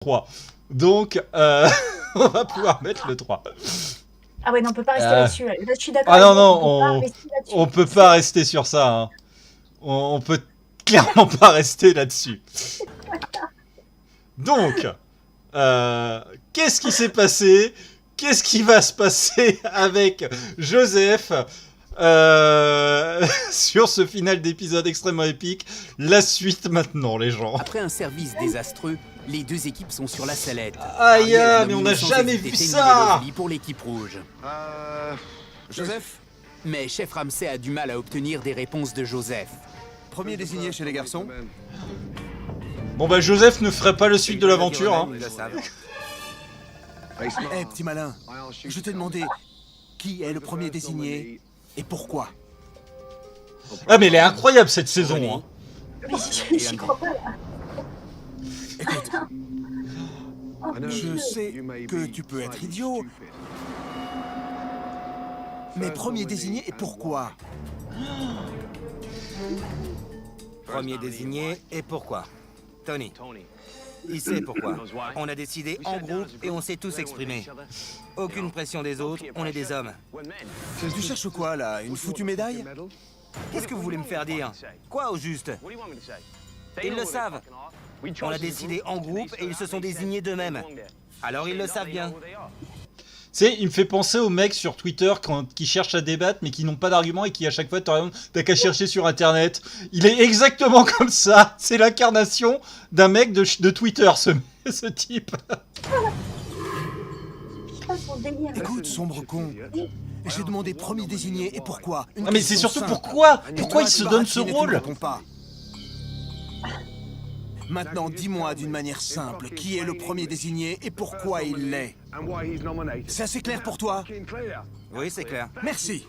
3. Donc, on va pouvoir mettre le 3. Ah ouais, non, on peut pas rester là-dessus. Là, je suis d'accord. Ah non, on on peut pas rester sur ça. Hein. On peut clairement pas rester là-dessus. Donc, qu'est-ce qui s'est passé? Qu'est-ce qui va se passer avec Joseph sur ce final d'épisode extrêmement épique? La suite maintenant, les gens. Après un service désastreux, les deux équipes sont sur la sellette. Aïe, Ariel a mais on nominé n'a sans jamais hésiter vu Tenny ça. Lovely pour l'équipe rouge. Joseph, Mais Chef Ramsay a du mal à obtenir des réponses de Joseph. premier désigné chez les garçons. Bon bah Joseph ne ferait pas le suite de l'aventure. Hein. Ils le savent. Eh, petit malin, je t'ai demandé qui est le premier désigné et pourquoi. Ah mais elle est incroyable cette saison. Hein. Mais j'y crois pas, là. Écoute, Oh, je sais que tu peux être idiot, mais premier désigné et pourquoi? Premier désigné, et pourquoi? Tony. Il sait pourquoi. On a décidé en groupe et on s'est tous exprimés. Aucune pression des autres, on est des hommes. Tu cherches quoi là? Une foutue médaille? Qu'est-ce que vous voulez me faire dire? Quoi au juste? Ils le savent. On a décidé en groupe et ils se sont désignés d'eux-mêmes. Alors ils le savent bien. Tu sais, il me fait penser aux mecs sur Twitter qui cherchent à débattre mais qui n'ont pas d'arguments et qui à chaque fois t'as qu'à chercher sur internet. Il est exactement comme ça. C'est l'incarnation d'un mec de Twitter, ce type. Je passe mon délire. Écoute, sombre con, j'ai demandé premier désigné et pourquoi? Une Ah mais c'est question surtout simple. pourquoi Et Pourquoi toi, il se tu donne ce baratines et tu ne rôle? réponds pas. Maintenant, dis-moi d'une manière simple, qui est le premier désigné et pourquoi il l'est? C'est assez clair pour toi? Oui, c'est clair. Merci.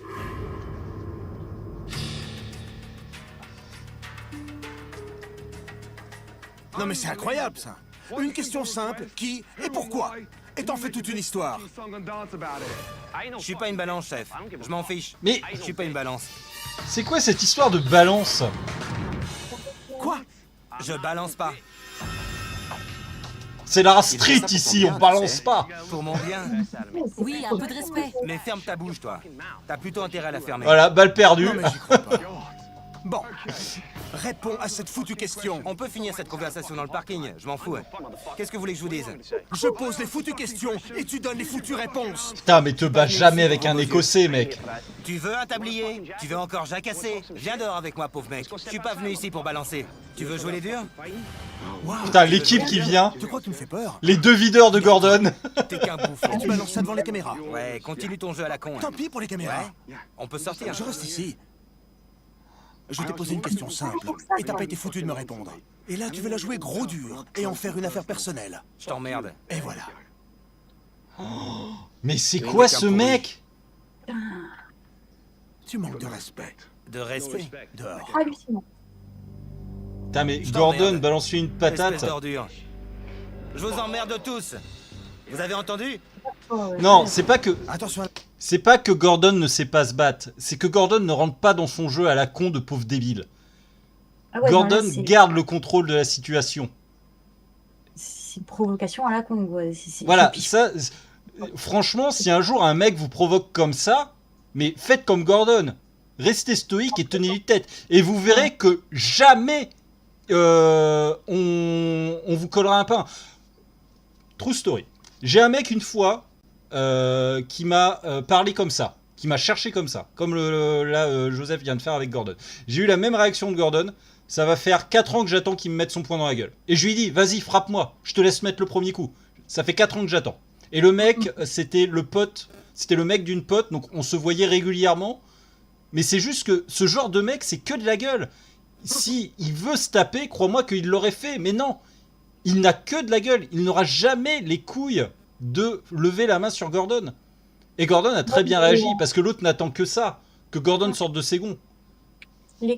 Non mais c'est incroyable ça. Une question simple, qui et pourquoi? Et t'en fais toute une histoire. Je suis pas une balance, chef. Je m'en fiche. Mais Je suis pas une balance. c'est quoi cette histoire de balance? Quoi? Je balance pas. C'est la Il street fait ça pour ici, ton on bien, balance tu sais. pas. Pour mon bien. Oui, un peu de respect. Mais ferme ta bouche, toi. T'as plutôt intérêt à la fermer. Voilà, balle perdue. Non mais j'y crois pas. Bon, réponds à cette foutue question. On peut finir cette conversation dans le parking, je m'en fous. Qu'est-ce que vous voulez que je vous dise? Je pose les foutues questions et tu donnes les foutues réponses. Putain, mais te bats jamais avec un écossais, mec. Tu veux un tablier? Tu veux encore jacasser? Viens dehors avec moi, pauvre mec. Je suis pas venu ici pour balancer. Tu veux jouer les durs? Waouh, Putain, l'équipe qui vient. tu crois que tu me fais peur? Les deux videurs de Gordon. T'es qu'un bouffon. Tu balances ça devant les caméras. Ouais, continue ton jeu à la con. hein. Tant pis pour les caméras. Ouais, on peut sortir. Je reste ici. Je t'ai posé une question simple et t'as pas été foutu de me répondre. Et là, tu veux la jouer gros dur et en faire une affaire personnelle. Je t'emmerde. Et voilà. Mais c'est quoi ce mec? Tu manques de respect. De respect. Dehors. Hallucinant. Putain, mais Je Gordon, t'emmerde. balance-lui une Espèce patate. d'ordure. Je vous emmerde tous. Vous avez entendu? Non, c'est pas que... Attention à... C'est pas que Gordon ne sait pas se battre, c'est que Gordon ne rentre pas dans son jeu à la con de pauvre débile. Ah ouais, Gordon non, là, garde le contrôle de la situation. c'est une provocation à la con. Ouais. Voilà, Puis- ça... Franchement, si un jour un mec vous provoque comme ça, mais faites comme Gordon. Restez stoïque et tenez-lui tête. Et vous verrez que jamais on vous collera un pain. True story. J'ai un mec une fois qui m'a parlé comme ça, qui m'a cherché comme ça, comme Joseph vient de faire avec Gordon. J'ai eu la même réaction de Gordon. Ça va faire 4 ans que j'attends qu'il me mette son poing dans la gueule. Et je lui ai dit, vas-y, frappe-moi, je te laisse mettre le premier coup. Ça fait 4 ans que j'attends. Et le mec, c'était le pote, c'était le mec d'une pote, donc on se voyait régulièrement. Mais c'est juste que ce genre de mec, c'est que de la gueule. Si il veut se taper, crois-moi qu'il l'aurait fait. Mais non, il n'a que de la gueule. Il n'aura jamais les couilles de lever la main sur Gordon. Et Gordon a très bien réagi, parce que l'autre n'attend que ça, que Gordon sorte de ses gonds.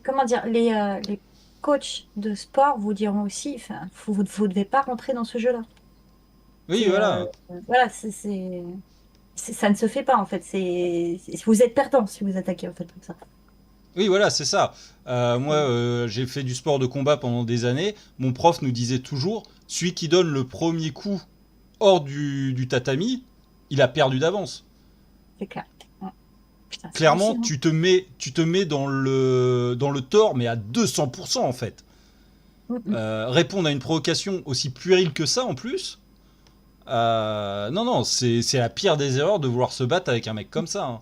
comment dire, les coachs de sport vous diront aussi, enfin, vous ne devez pas rentrer dans ce jeu-là. Oui, C'est, voilà. Voilà, ça ne se fait pas en fait. Vous êtes perdant si vous attaquez en fait comme ça. Oui, voilà, c'est ça. Moi, j'ai fait du sport de combat pendant des années. Mon prof nous disait toujours, celui qui donne le premier coup hors du tatami, il a perdu d'avance. C'est clair. Ouais. Putain, c'est Clairement, hallucinant. tu te mets dans le tort, mais à 200% en fait. Répondre à une provocation aussi puérile que ça en plus, non, c'est la pire des erreurs de vouloir se battre avec un mec comme ça. Hein.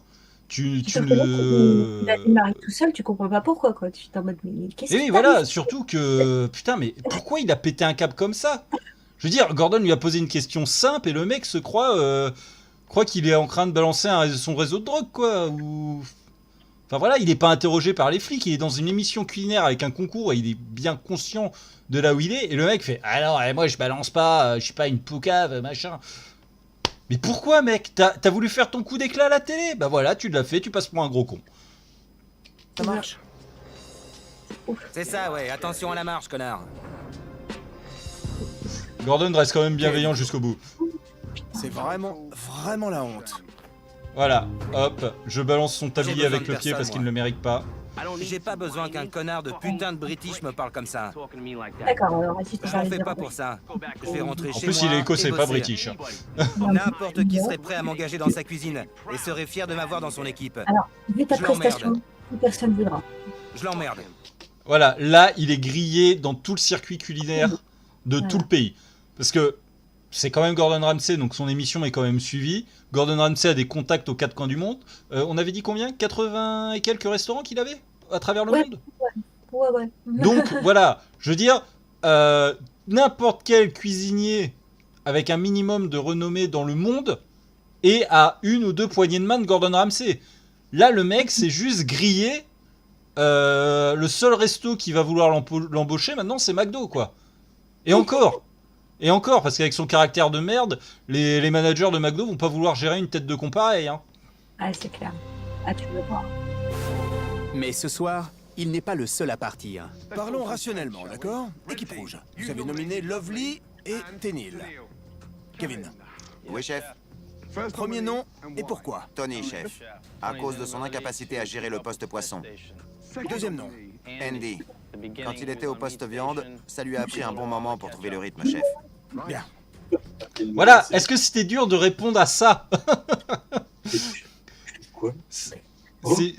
Tu Sauf que là, il a ne... démarré tout seul, tu comprends pas pourquoi, quoi. Tu es en mode, mais qu'est-ce Et qui oui, t'arrive? voilà, surtout que... Putain, mais pourquoi il a pété un câble comme ça? Je veux dire, Gordon lui a posé une question simple et le mec se croit qu'il est en train de balancer son réseau de drogue, quoi. Ou... Enfin voilà, il n'est pas interrogé par les flics, il est dans une émission culinaire avec un concours et il est bien conscient de là où il est. Et le mec fait, ah non, moi je balance pas, je suis pas une poucave, machin. Mais pourquoi, mec? T'as voulu faire ton coup d'éclat à la télé? Bah voilà, tu l'as fait, tu passes pour un gros con. Ça marche. C'est ça, ouais. Attention à la marche, connard. Gordon reste quand même bienveillant jusqu'au bout. C'est vraiment la honte. Voilà, hop, je balance son tablier besoin avec de le pied personne, parce qu'il moi. ne le mérite pas. J'ai pas besoin qu'un connard de putain de British me parle comme ça. D'accord, alors vas-y, tu Je vas m'en le fais dire. pas pour ça. Je vais rentrer En chez plus, moi il est écossais, et pas bosser. british. N'importe qui serait prêt à m'engager dans sa cuisine et serait fier de m'avoir dans son équipe. Alors, vu ta Je l'emmerde. prestation, plus personne voudra. Je l'emmerde. Voilà, là, il est grillé dans tout le circuit culinaire de tout le pays. Parce que c'est quand même Gordon Ramsay, donc son émission est quand même suivie. Gordon Ramsay a des contacts aux quatre coins du monde. On avait dit combien? 80 et quelques restaurants qu'il avait à travers le Ouais. monde. Ouais. Donc voilà, je veux dire, n'importe quel cuisinier avec un minimum de renommée dans le monde est à une ou deux poignées de main de Gordon Ramsay. Là, le mec, c'est juste grillé. Le seul resto qui va vouloir l'embaucher maintenant, c'est McDo, quoi. Et encore, parce qu'avec son caractère de merde, les managers de McDo vont pas vouloir gérer une tête de con pareil. Hein. Ah, c'est clair. Ah, tu veux voir. Mais ce soir, il n'est pas le seul à partir. Parlons rationnellement, d'accord? Équipe rouge. Vous avez nominé Lovely et Tenil. Kevin. Oui, chef. Premier nom et pourquoi? Tony, chef. À cause de son incapacité à gérer le poste poisson. Deuxième nom. Andy. Quand il était au poste viande, ça lui a pris un bon moment pour trouver le rythme, chef. Bien. Voilà, est-ce que c'était dur de répondre à ça? Quoi?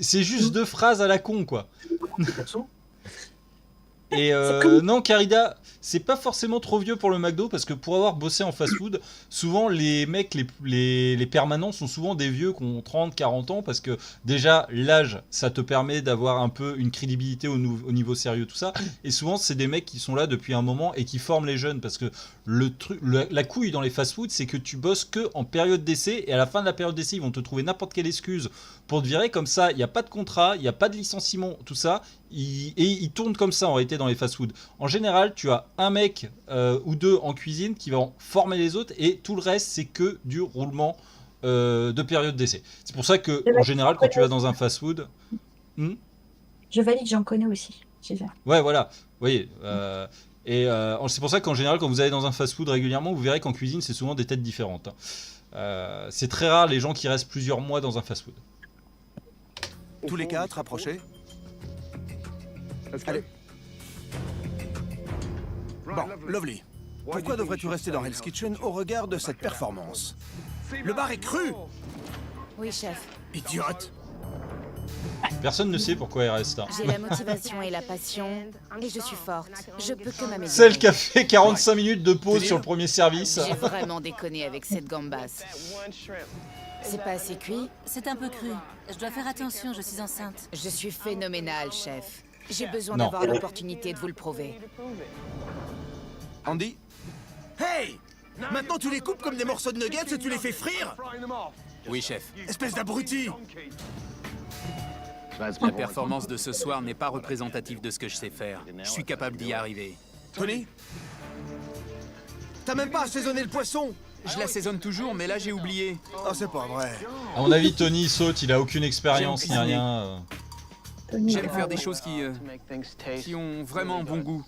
C'est juste deux phrases à la con, quoi. Et non, Carida, c'est pas forcément trop vieux pour le McDo parce que pour avoir bossé en fast-food, souvent les mecs, les permanents sont souvent des vieux qui ont 30, 40 ans parce que déjà l'âge, ça te permet d'avoir un peu une crédibilité au niveau sérieux, tout ça. Et souvent, c'est des mecs qui sont là depuis un moment et qui forment les jeunes parce que la couille dans les fast-food, c'est que tu bosses que en période d'essai et à la fin de la période d'essai, ils vont te trouver n'importe quelle excuse pour te virer. Comme ça, il n'y a pas de contrat, il n'y a pas de licenciement, tout ça. Et ils tournent comme ça en réalité dans les fast-food. En général, tu as un mec ou deux en cuisine qui vont former les autres et tout le reste, c'est que du roulement de période d'essai. C'est pour ça que, en général, quand tu vas dans un fast-food... Je valide, j'en connais aussi. Ouais, voilà. Oui. C'est pour ça qu'en général, quand vous allez dans un fast-food régulièrement, vous verrez qu'en cuisine, c'est souvent des têtes différentes. C'est très rare les gens qui restent plusieurs mois dans un fast-food. Tous les quatre, approchez. Allez. Bon, Lovely. Pourquoi devrais-tu rester dans Hell's Kitchen au regard de cette performance? Le bar est cru! Oui, chef. Idiote! Personne ne sait pourquoi elle reste là. J'ai la motivation et la passion, et je suis forte. Je peux que m'améliorer. Celle qui a fait 45 minutes de pause sur le premier service. J'ai vraiment déconné avec cette gambasse. C'est pas assez cuit? C'est un peu cru. Je dois faire attention, je suis enceinte. Je suis phénoménale, chef. J'ai besoin Non. d'avoir l'opportunité de vous le prouver. Andy? Hey! Maintenant tu les coupes comme des morceaux de nuggets et tu les fais frire? Oui, chef. Espèce d'abruti! La performance de ce soir n'est pas représentative de ce que je sais faire. Je suis capable d'y arriver. Tony? T'as même pas assaisonné le poisson! Je l'assaisonne toujours, mais là j'ai oublié. Oh, c'est pas vrai. À mon avis, Tony saute, il a aucune expérience ni rien. J'aime faire des choses qui ont vraiment bon goût.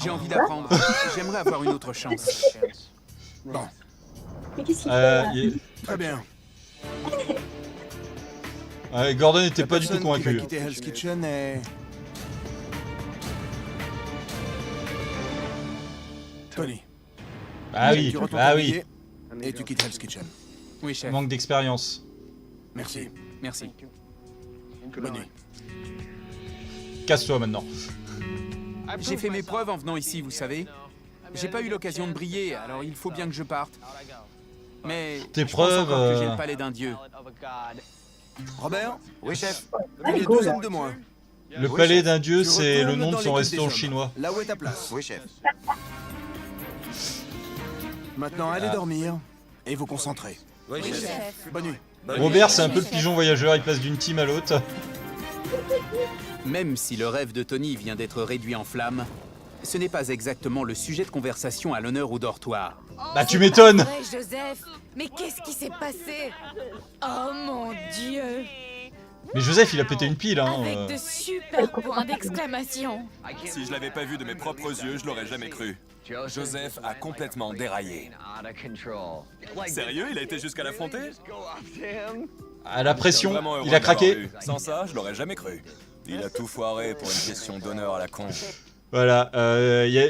J'ai envie d'apprendre. J'aimerais avoir une autre chance. Bon, Mais qu'est-ce qu'il fait là? très bien. Ouais, Gordon n'était La pas du tout personne qui va convaincu. quitter Hell's Kitchen est... Tony. Ah oui, Tu retournes ah ton oui. billet et tu quittes Hell's Kitchen. Oui, chef. Manque d'expérience. Merci. Merci. Bonne nuit. Casse-toi maintenant. J'ai fait mes preuves en venant ici, vous savez. J'ai pas eu l'occasion de briller, alors il faut bien que je parte. Mais Tes je pense preuves, encore que j'ai le palais d'un dieu. Robert, Oui, chef. il est cool. 2 hommes de moins. Le Oui, palais chef. d'un dieu, Tu c'est le retournes nom de dans son l'équipe restaurant des hommes, chinois. Là où est ta place. Oui, chef. Maintenant, allez dormir et vous concentrer. Oui, Oui, chef. chef. Bonne nuit. Robert, c'est un peu le pigeon voyageur, il passe d'une team à l'autre. Même si le rêve de Tony vient d'être réduit en flammes, ce n'est pas exactement le sujet de conversation à l'honneur au dortoir. Bah tu m'étonnes. Ouais, Joseph, mais qu'est-ce qui s'est passé? Oh mon Dieu! Mais Joseph, il a pété une pile, hein. Avec de super points d'exclamation. Si je l'avais pas vu de mes propres yeux, je l'aurais jamais cru. Joseph a complètement déraillé. Sérieux, il a été jusqu'à l'affronter? À la pression, Vraiment heureux il a de l'avoir craqué. eu. Sans ça, je l'aurais jamais cru. Il a tout foiré pour une question d'honneur à la con. Voilà,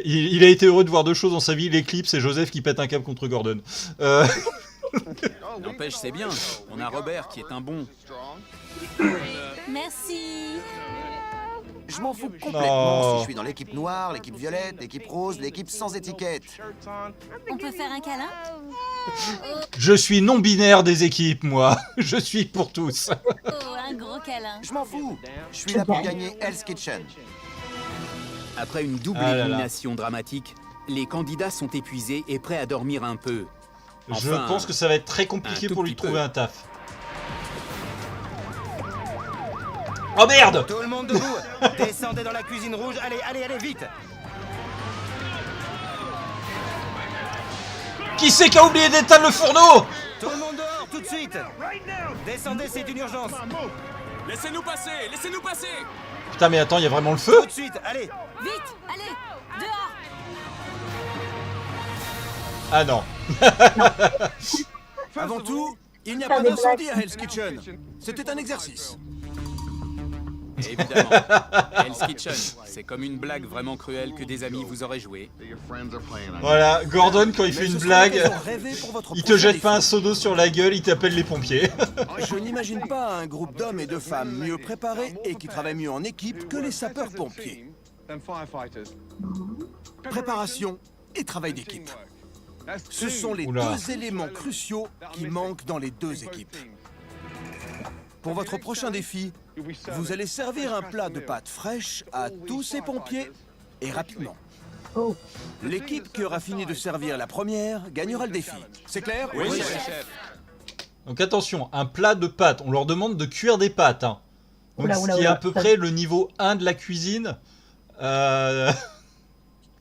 il a été heureux de voir deux choses dans sa vie, l'éclipse et Joseph qui pète un câble contre Gordon. N'empêche, c'est bien. On a Robert qui est un bon. Merci. Je m'en fous complètement Non. si je suis dans l'équipe noire, l'équipe violette, l'équipe rose, l'équipe sans étiquette. On peut faire un câlin? Je suis non-binaire des équipes, moi. Je suis pour tous. Oh, un gros câlin. Je m'en fous. Je suis là pour gagner Hell's Kitchen. Après une double Ah là là. élimination dramatique, les candidats sont épuisés et prêts à dormir un peu. Je Enfin, pense que ça va être très compliqué un tout pour lui petit trouver peu. un taf. Oh merde! Tout le monde debout. Descendez dans la cuisine rouge. Allez, allez, allez, vite. Qui c'est qui a oublié d'éteindre le fourneau? Tout le monde dehors, tout de suite. Descendez, c'est une urgence. Laissez-nous passer, laissez-nous passer. Putain mais attends, il y a vraiment le feu? Tout de suite, allez. Vite, allez, dehors. Ah non. Avant tout, il n'y a Faire pas des d'incendie blagues. à Hell's Kitchen. C'était un exercice. Évidemment. Hell's Kitchen, c'est comme une blague vraiment cruelle que des amis vous auraient joué. Voilà, Gordon quand il Mais fait une ce sera blague, l'occasion rêvée pour votre il te prochain jette défi. pas un seau d'eau sur la gueule, il t'appelle les pompiers. Je n'imagine pas un groupe d'hommes et de femmes mieux préparés et qui travaillent mieux en équipe que les sapeurs-pompiers. Préparation et travail d'équipe. Ce sont les Oula. deux éléments cruciaux qui manquent dans les deux équipes. Pour votre prochain défi, vous allez servir un plat de pâtes fraîches à tous ces pompiers et rapidement. Oh. L'équipe qui aura fini de servir la première gagnera le défi. C'est clair? Oui, chef. Donc attention, un plat de pâtes, on leur demande de cuire des pâtes. Hein. Donc Oula, ce oula, qui est oula. à peu près le niveau 1 de la cuisine.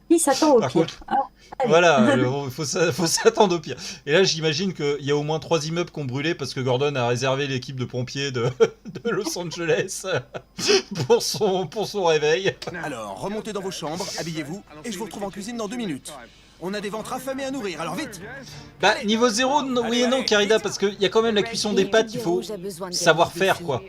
Qui s'attend au Par pire? contre, Ah, allez. Voilà, il faut s'attendre au pire. Et là, j'imagine qu'il y a au moins 3 immeubles qui ont brûlé parce que Gordon a réservé l'équipe de pompiers de Los Angeles pour son réveil. Alors, remontez dans vos chambres, habillez-vous, et je vous retrouve en cuisine dans 2 minutes. On a des ventres affamés à nourrir, alors vite! Bah, niveau 0, oui et non, Carida, parce qu'il y a quand même la cuisson des pâtes, il faut savoir faire, quoi.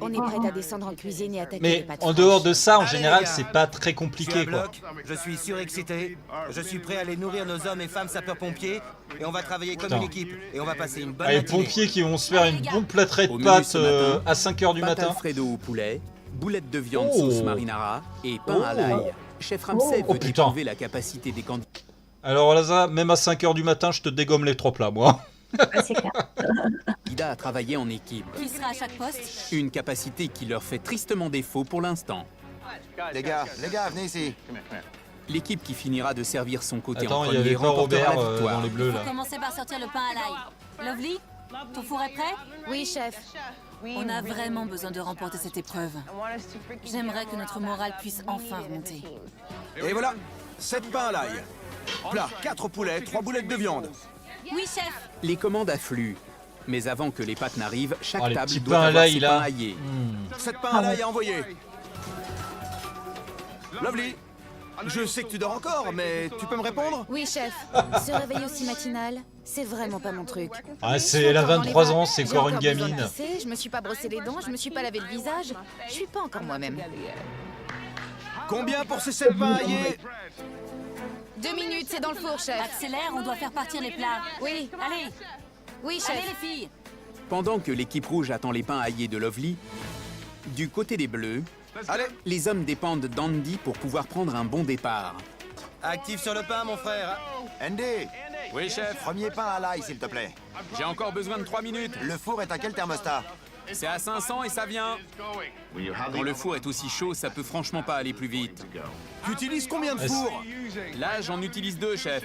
On est prêt à descendre en cuisine et attaquer les Mais pâtes en dehors fraîches. de ça, en Allez, général, les gars. c'est pas très Je suis compliqué, à quoi. bloc, je suis surexcité, je suis prêt à aller nourrir nos hommes et femmes sapeurs-pompiers, et on va travailler comme Putain. une équipe, et on va passer une bonne Ah, les matinée. pompiers qui vont se faire une bonne plâtrée de Au menu pâtes ce matin, à 5h du Pâte matin. Alfredo au poulet, boulettes de viande Oh. sauce marinara et pain à Oh. l'ail. Chef Ramsay Oh, veut putain. éprouver la capacité des candidats. Alors là, même à 5h du matin, je te dégomme les 3 plats, moi. Ouais, c'est clair. à travailler en équipe. Qui sera à chaque poste? Une capacité qui leur fait tristement défaut pour l'instant. Les gars, venez ici. L'équipe qui finira de servir son côté Attends, en il y premier avait pas remportera Robert la victoire. dans les bleus, Faut là. commencer par sortir le pain à l'ail. Lovely, ton four est prêt? Oui, chef. On a vraiment besoin de remporter cette épreuve. J'aimerais que notre morale puisse enfin remonter. Et voilà, 7 pains à l'ail. Plat, 4 poulets, 3 boulettes de viande. Oui, chef. Les commandes affluent. Mais avant que les pâtes n'arrivent, chaque Oh, les table petits doit pains à avoir l'ail, ses là. pains aillés. 7 pains à l'ail à envoyer. Lovely, Je sais que tu dors encore, mais tu peux me répondre? Oui, chef. Se réveiller aussi matinal, c'est vraiment pas mon truc. Ah, Je c'est suis elle a encore dans les 23 bains, ans, c'est j'ai encore une besoin de gamine. pisser, je me suis pas brossé les dents, je me suis pas lavé le visage. Je suis pas encore moi-même. Combien pour ces 7 pains aillés? 2 minutes, c'est dans le four, chef. Accélère, on doit faire partir les plats. Oui, Allez, oui, chef. allez les filles. Pendant que l'équipe rouge attend les pains aillés de Lovely, du côté des bleus, Allez, les hommes dépendent d'Andy pour pouvoir prendre un bon départ. Actif sur le pain, mon frère. Andy, Oui, chef. premier pain à l'ail, s'il te plaît. J'ai encore besoin de 3 minutes. Le four est à quel thermostat? C'est à 500 et ça vient. Quand le four est aussi chaud, ça peut franchement pas aller plus vite. tu utilises combien de fours? Là, j'en utilise 2, chef.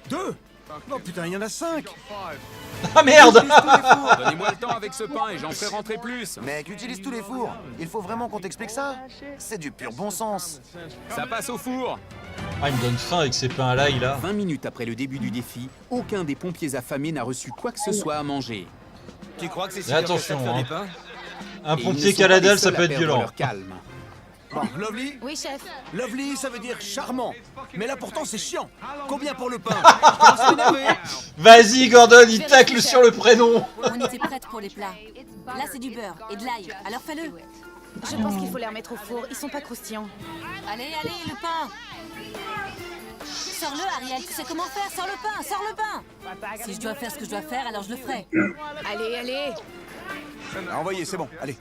2? Oh putain, il y en a 5. Ah merde! Donnez-moi le temps avec ce pain et j'en ferai rentrer plus. Mec, utilise tous les fours. Il faut vraiment qu'on t'explique ça? C'est du pur bon sens. Ça passe au four. Ah, il me donne faim avec ses pains à l'ail là. 20 minutes après le début du défi, aucun des pompiers affamés n'a reçu quoi que ce soit à manger. Tu crois que c'est si Mais dur que ça de attention, faire hein. du pain? Un Et ils pompier ne sont pas caladal, les ça seuls peut à être perdre violent. leur calme. Bon, Lovely? Oui, chef. Lovely, ça veut dire charmant. Mais là, pourtant, c'est chiant. Combien pour le pain? Je commence à m'énerver. Vas-y, Gordon, il tacle sur le prénom. On était prêtes pour les plats. Là, c'est du beurre et de l'ail. Alors fais-le. Je pense qu'il faut les remettre au four, ils sont pas croustillants. Allez, allez, le pain. Sors-le, Ariel. Tu sais comment faire. Sors le pain, sors le pain. Si je dois faire ce que je dois faire, alors je le ferai. Allez, allez. Envoyez, c'est bon, allez.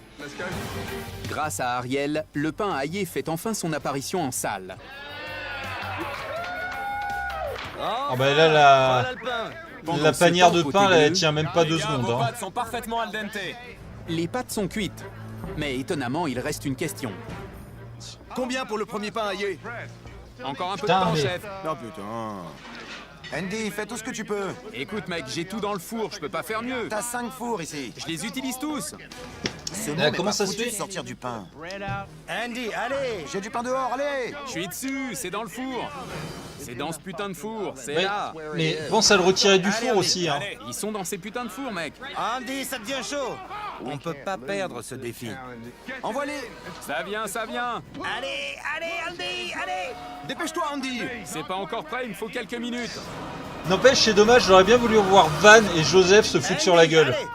Grâce à Ariel, le pain aillé fait enfin son apparition en salle. Ah bah là, la, Voilà le pain. Pendant la ce panière temps, de côté pain, là, elle bleu, tient même pas 2 Les gars, secondes. vos Hein. pâtes sont parfaitement al dente. Les pâtes sont cuites. Mais étonnamment, il reste une question. Combien pour le premier pain aillé? Encore un peu Putain, de temps, mais- chef. Non, putain. Andy, fais tout ce que tu peux. Écoute, mec, j'ai tout dans le four, je peux pas faire mieux. T'as 5 fours ici. Je les utilise tous. Ce Ah, monde est comment pas ça se foutu fait de sortir du pain. Andy, allez. J'ai du pain dehors, allez. Je suis dessus, c'est dans le four. C'est dans ce putain de four, c'est Ouais, là. mais pense à le retirer du Allez, four Andy, aussi. Hein. Allez, ils sont dans ces putains de fours, mec. Andy, ça devient chaud. On peut pas perdre ce défi. Envoie-les. Ça vient, ça vient. Allez, allez, Andy, allez. Dépêche-toi, Andy. C'est pas encore prêt, il me faut quelques minutes. N'empêche, c'est dommage, j'aurais bien voulu voir Van et Joseph se foutre sur la gueule. Allez.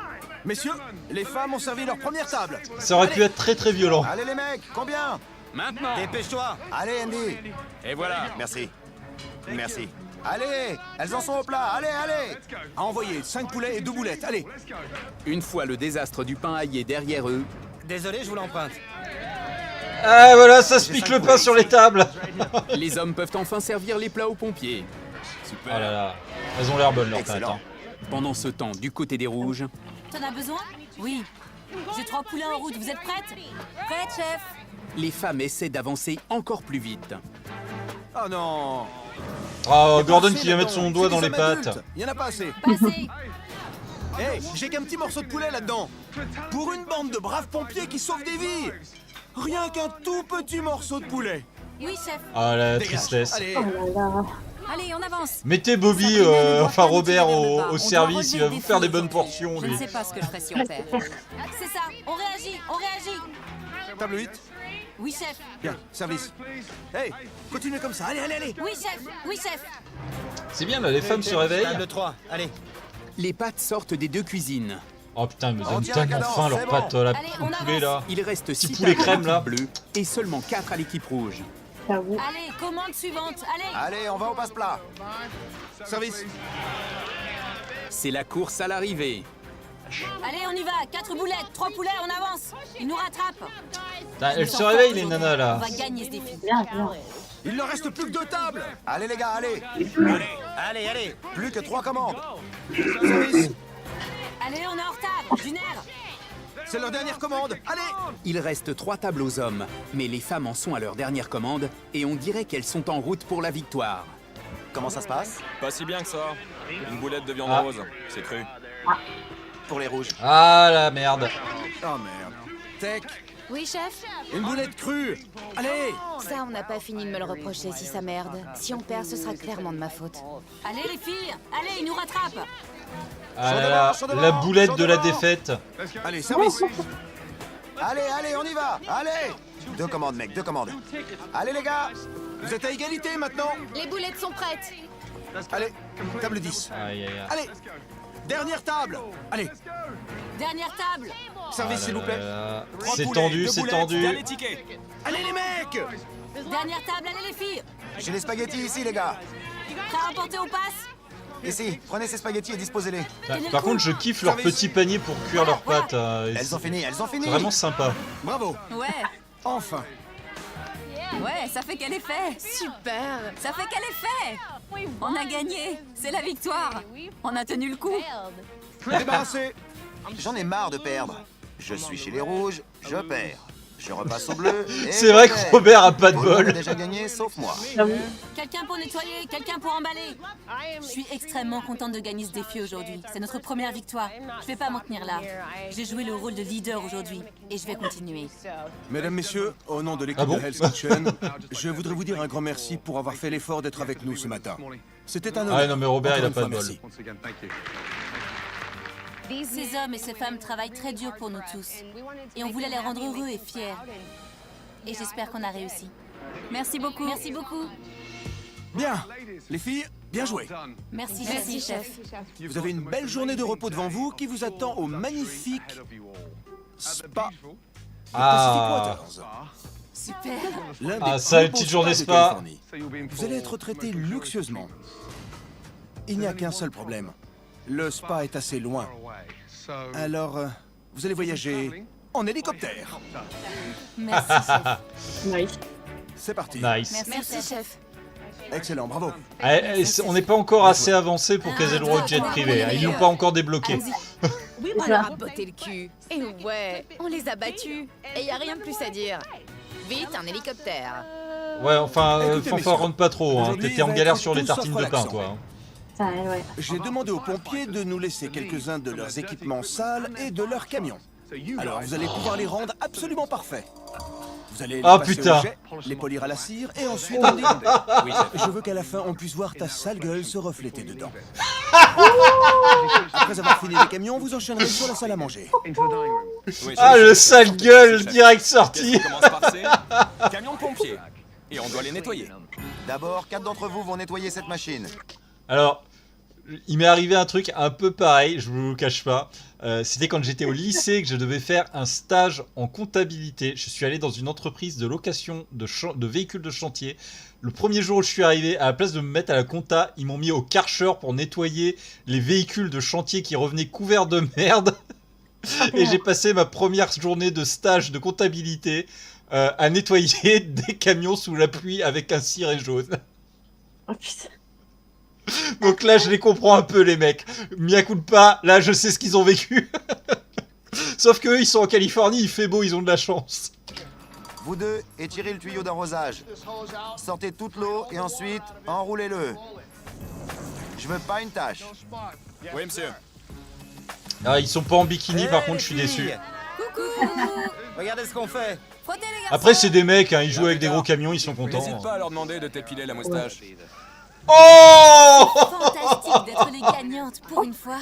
Messieurs, les femmes ont servi leur première table. Ça aurait pu être très très violent. Allez les mecs, combien? Maintenant. Dépêche-toi. Allez Andy. Et voilà. Merci. Merci. Allez, elles en sont au plat, allez, allez. À envoyer 5 poulets et 2 boulettes, allez. Une fois le désastre du pain aillé derrière eux, Désolé, je vous l'emprunte. Ah voilà, ça se pique le pain sur les tables. les hommes peuvent enfin servir les plats aux pompiers. Oh là là, elles ont l'air bonnes leurs pâtes. Excellent. Hein. Pendant ce temps, du côté des rouges, T'en as besoin? Oui. J'ai 3 poulets en route. Vous êtes prêtes? Prête, chef. les femmes essaient d'avancer encore plus vite. Oh non. Oh, Gordon Passez qui vient mettre son là-dedans, doigt c'est dans des les hommes adultes. pattes. Il y en a pas assez. Passez. Hé, j'ai qu'un petit morceau de poulet là-dedans. Pour une bande de braves pompiers qui sauvent des vies. Rien qu'un tout petit morceau de poulet. Oui, chef. Ah la Dégage. tristesse. Allez. Oh là là. Allez, on avance. Mettez Bobby, Sabrina ne doit enfin pas nous Robert tirer vers le bas. On au doit service, il va relever vous le faire des défi. bonnes portions Je lui. ne sais pas ce que je ferais si on perd. C'est ça. On réagit. On réagit. Table 8. Oui, chef. Bien, service. Hey, continuez comme ça. Allez, allez, allez. Oui, chef. Oui, chef. C'est bien là, les femmes se réveillent. Table 3, allez. Les pâtes sortent des 2 cuisines. Oh putain, ils me On donnent tient la tellement cadence, faim c'est leurs bon. pâtes là, Allez, on au poulet là. Il reste 6 poulet tables à crème, là. l'équipe bleue et seulement 4 à l'équipe rouge. J'avoue. Allez, commande suivante. Allez. Allez, on va au passe-plat. Service. C'est la course à l'arrivée. Allez, on y va. 4 boulettes. 3 poulets, on avance. Ils nous rattrapent. Putain, elles se réveillent les nanas On là. va gagner ce défi. Bien, bien. Il ne reste plus que 2 tables. Allez les gars, allez. Allez, allez. Plus que 3 commandes. Service. Allez, on est en retard. Du nerf. C'est leur dernière commande. Allez. Il reste 3 tables aux hommes, mais les femmes en sont à leur dernière commande et on dirait qu'elles sont en route pour la victoire. Comment ça se passe? Pas si bien que ça. Une boulette de viande Ah. rose, c'est cru. Pour les rouges. Ah la merde. Oh merde. Tech, Oui, chef. une boulette crue. Allez. Ça, on n'a pas fini de me le reprocher si ça merde. Si on perd, ce sera clairement de ma faute. Allez, les filles. Allez, ils nous rattrapent. Ah là là, chaud devant, la boulette chaud de la devant. défaite. Allez, service. Allez, allez, on y va. Allez. 2 commandes mec, 2 commandes. Allez les gars. Vous êtes à égalité maintenant. Les boulettes sont prêtes. Allez, table 10. Aïe, aïe, aïe. Allez, dernière table. Allez, Dernière table. service Ah s'il là vous plaît. là là. Trois C'est poulets, tendu, deux c'est boulettes, tendu. Dernier ticket. Allez les mecs. Dernière table, allez les filles. J'ai les spaghettis ici, les gars. Prêt à emporter au passe? Ici, prenez ces spaghettis et disposez-les. Par contre, je kiffe leur petit panier pour cuire leurs pâtes. Elles ont fini, elles ont fini. C'est vraiment sympa. Bravo. Ouais, Enfin. ouais, ça fait quel effet? Super. Ça fait quel effet? On a gagné, c'est la victoire. On a tenu le coup. Débarrassé. J'en ai marre de perdre. Je suis chez les rouges, je perds. Je repasse au bleu. et C'est je vrai que perds. Robert a pas de Tout le monde a bol. déjà gagné, sauf moi. Quelqu'un pour nettoyer, quelqu'un pour emballer. Je suis extrêmement contente de gagner ce défi aujourd'hui. C'est notre première victoire. Je vais pas m'en tenir là. J'ai joué le rôle de leader aujourd'hui et je vais continuer. Mesdames, messieurs, au nom de l'équipe Ah bon de Hell's Kitchen, je voudrais vous dire un grand merci pour avoir fait l'effort d'être avec nous ce matin. C'était un honneur. Ah non, mais Robert, il a Encore pas une de fois, bol. merci. Ces hommes et ces femmes travaillent très dur pour nous tous. Et on voulait les rendre heureux et fiers. Et j'espère qu'on a réussi. Merci beaucoup. Merci beaucoup. Bien, les filles, bien joué. Merci, merci chef. Vous avez une belle journée de repos devant vous qui vous attend au magnifique spa de Ah. Pacific Waters. Super. L'un Ah, des ça, plus une beaux petite journée de spa. Californie. Vous allez être traité luxueusement. Il n'y a qu'un seul problème. Le spa est assez loin. Alors, vous allez voyager en hélicoptère. Merci chef. Nice. C'est parti. Nice. Merci chef. Excellent, bravo. On n'est pas encore assez avancé pour qu'elles aient le droit de jet privé. Ils l'ont pas encore débloqué. Oui, on leur a botté le cul. Et ouais, on les a battus. Et y a rien de plus à dire. Vite, un hélicoptère. Ouais, enfin, Écoutez, fanfaronne pas trop. Hein. aujourd'hui, T'étais en il va galère être sur les tout tartines sauf de pain, relaxant. toi. Hein. Ça, ouais. J'ai demandé aux pompiers de nous laisser quelques-uns de leurs équipements sales et de leurs camions. Alors, vous allez pouvoir les rendre absolument parfaits. Vous allez les Ah, passer putain. au jet, les polir à la cire et ensuite on dit... Oui, je veux qu'à la fin, on puisse voir ta sale gueule se refléter dedans. Après avoir fini les camions, vous enchaînerez sur la salle à manger. Oui, Ah, chef, le chef, sale chef, gueule, chef. direct Qu'est-ce sorti. qui commence par C? Camion de pompier. Et on doit les nettoyer. D'abord, 4 d'entre vous vont nettoyer cette machine. Alors, il m'est arrivé un truc un peu pareil, je vous le cache pas. C'était quand j'étais au lycée que je devais faire un stage en comptabilité. Je suis allé dans une entreprise de location de véhicules de chantier. Le premier jour où je suis arrivé, à la place de me mettre à la compta, ils m'ont mis au Karcher pour nettoyer les véhicules de chantier qui revenaient couverts de merde. Et j'ai passé ma première journée de stage de comptabilité à nettoyer des camions sous la pluie avec un ciré jaune. Oh putain. Donc là, je les comprends un peu, les mecs. Mia culpa, là, je sais ce qu'ils ont vécu. Sauf qu'eux, ils sont en Californie, il fait beau, ils ont de la chance. Vous deux, étirez le tuyau d'arrosage. Sortez toute l'eau et ensuite, enroulez-le. Je veux pas une tâche. Oui, monsieur. Ah, ils sont pas en bikini, par Hey, contre, je suis les déçu. filles, Coucou. regardez ce qu'on fait. Frottez les garçons. Après, c'est des mecs, hein, ils jouent avec des gros camions, ils sont N'hésite contents. pas à leur demander de t'épiler la moustache. Oh Fantastique d'être les gagnantes pour une fois.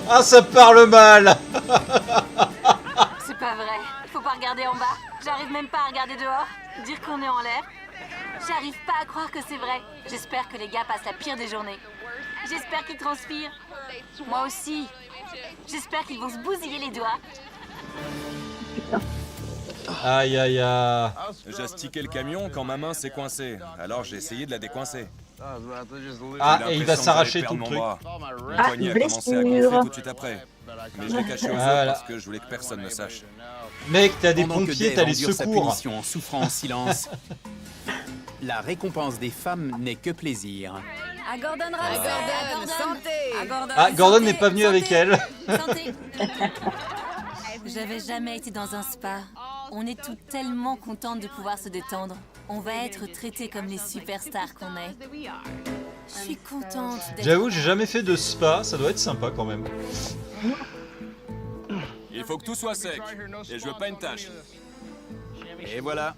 Ah, ça parle mal. C'est pas vrai. Faut pas regarder en bas. J'arrive même pas à regarder dehors. Dire qu'on est en l'air. J'arrive pas à croire que c'est vrai. J'espère que les gars passent la pire des journées. J'espère qu'ils transpirent. Moi aussi. J'espère qu'ils vont se bousiller les doigts. Aïe, aïe, aïe. J'ai stické le camion quand ma main s'est coincée. Alors j'ai essayé de la décoincer. Ah, J'ai et il va l'impression que s'arracher j'allais tout le perdre truc. mon bras. Mon Ah, poignet a commencé à blessure. gonfler tout de suite après. Mais je l'ai caché aux autres Voilà. parce que je voulais que personne ne sache. Mec, t'as des Pendant que pompiers, Dave t'as les endure sa secours. punition en souffrant en silence, la récompense des femmes n'est que plaisir. À Gordon Ramsay. À Gordon, santé. À Gordon. Ah, Gordon Santé, n'est pas venu santé, avec elle. Santé. J'avais jamais été dans un spa. On est toutes tellement contentes de pouvoir se détendre. On va être traités comme les superstars qu'on est. Je suis contente d'être... J'avoue, j'ai jamais fait de spa, ça doit être sympa quand même. Il faut que tout soit sec. Et je veux pas une tache. Et voilà.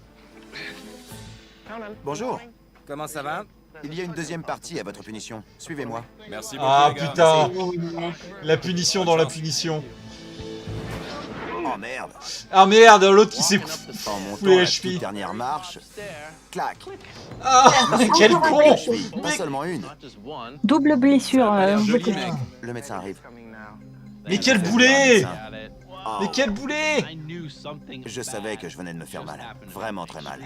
Bonjour. Comment ça va? Il y a une deuxième partie à votre punition. Suivez-moi. Merci beaucoup, Ah les gars. putain, la punition dans la punition. Oh merde. Ah merde, l'autre qui s'est En montant foulé la la toute cheville. dernière marche, clac. Ah, quel encore con. raté. Cheville, pas seulement une. Double blessure. Joli mec. Le médecin arrive. Mais quel Le boulet. médecin. Oh, Mais quel boulet. je savais que je venais de me faire mal. Vraiment très mal.